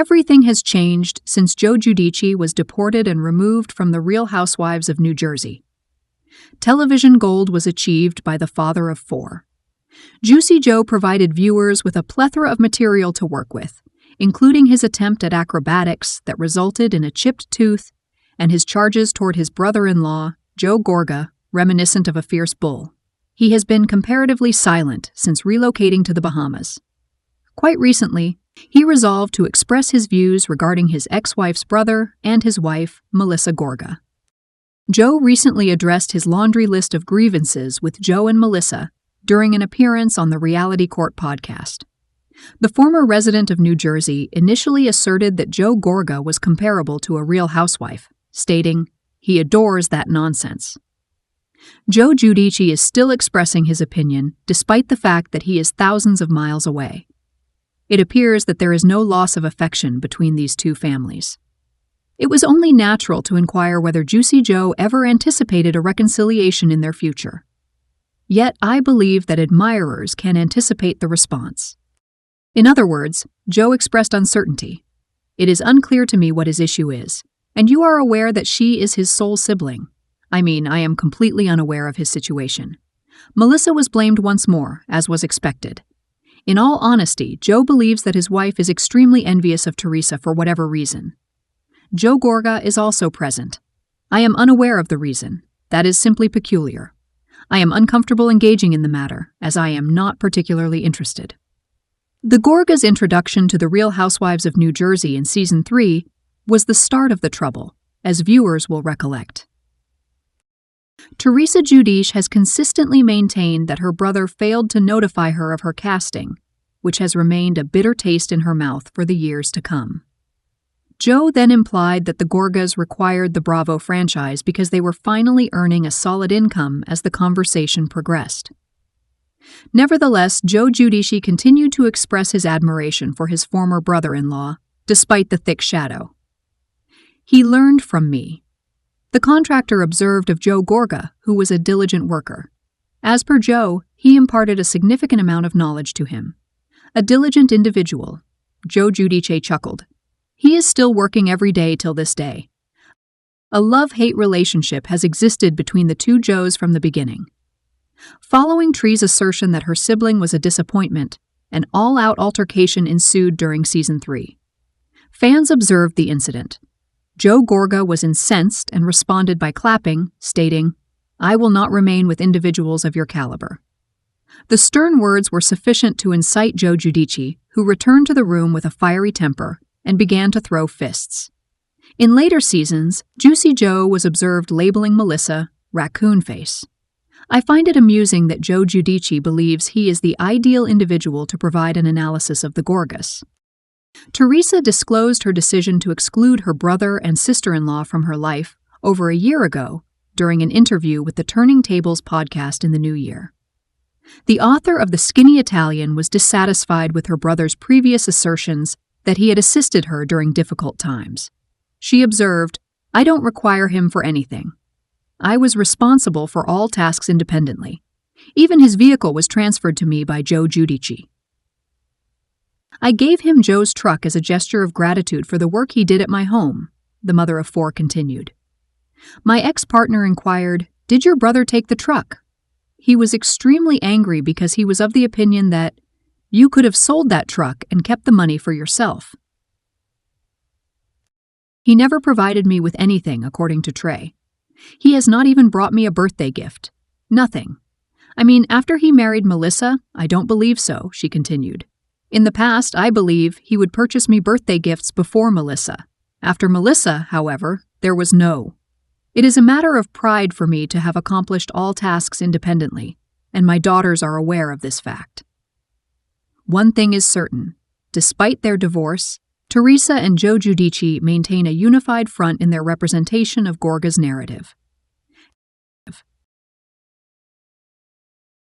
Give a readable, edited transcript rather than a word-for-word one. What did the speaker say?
Everything has changed since Joe Giudice was deported and removed from the Real Housewives of New Jersey. Television gold was achieved by the father of 4. Juicy Joe provided viewers with a plethora of material to work with, including his attempt at acrobatics that resulted in a chipped tooth and his charges toward his brother-in-law, Joe Gorga, reminiscent of a fierce bull. He has been comparatively silent since relocating to the Bahamas. Quite recently, he resolved to express his views regarding his ex-wife's brother and his wife, Melissa Gorga. Joe recently addressed his laundry list of grievances with Joe and Melissa during an appearance on the Reality Court podcast. The former resident of New Jersey initially asserted that Joe Gorga was comparable to a real housewife, stating, "He adores that nonsense." Joe Giudice is still expressing his opinion despite the fact that he is thousands of miles away. It appears that there is no loss of affection between these two families. It was only natural to inquire whether Juicy Joe ever anticipated a reconciliation in their future. Yet I believe that admirers can anticipate the response. In other words, Joe expressed uncertainty. "It is unclear to me what his issue is, and you are aware that she is his sole sibling. I am completely unaware of his situation." Melissa was blamed once more, as was expected. In all honesty, Joe believes that his wife is extremely envious of Teresa for whatever reason. Joe Gorga is also present. "I am unaware of the reason. That is simply peculiar. I am uncomfortable engaging in the matter, as I am not particularly interested." The Gorga's introduction to the Real Housewives of New Jersey in Season 3 was the start of the trouble, as viewers will recollect. Teresa Giudice has consistently maintained that her brother failed to notify her of her casting, which has remained a bitter taste in her mouth for the years to come. Joe then implied that the Gorgas required the Bravo franchise because they were finally earning a solid income as the conversation progressed. Nevertheless, Joe Giudice continued to express his admiration for his former brother-in-law, despite the thick shadow. "He learned from me." The contractor observed of Joe Gorga, who was a diligent worker. As per Joe, he imparted a significant amount of knowledge to him. "A diligent individual," Joe Giudice chuckled. "He is still working every day till this day." A love-hate relationship has existed between the two Joes from the beginning. Following Tree's assertion that her sibling was a disappointment, an all-out altercation ensued during Season 3. Fans observed the incident. Joe Gorga was incensed and responded by clapping, stating, "I will not remain with individuals of your caliber." The stern words were sufficient to incite Joe Giudice, who returned to the room with a fiery temper and began to throw fists. In later seasons, Juicy Joe was observed labeling Melissa "raccoon face." I find it amusing that Joe Giudice believes he is the ideal individual to provide an analysis of the Gorgas. Teresa disclosed her decision to exclude her brother and sister-in-law from her life over a year ago during an interview with the Turning Tables podcast in the new year. The author of The Skinny Italian was dissatisfied with her brother's previous assertions that he had assisted her during difficult times. She observed, "I don't require him for anything. I was responsible for all tasks independently. Even his vehicle was transferred to me by Joe Giudice. I gave him Joe's truck as a gesture of gratitude for the work he did at my home," the mother of 4 continued. "My ex-partner inquired, 'Did your brother take the truck?' He was extremely angry because he was of the opinion that you could have sold that truck and kept the money for yourself. He never provided me with anything, according to Trey. He has not even brought me a birthday gift. Nothing. After he married Melissa, I don't believe so," she continued. "In the past, I believe he would purchase me birthday gifts before Melissa. After Melissa, however, there was no. It is a matter of pride for me to have accomplished all tasks independently, and my daughters are aware of this fact." One thing is certain. Despite their divorce, Teresa and Joe Giudice maintain a unified front in their representation of Gorga's narrative.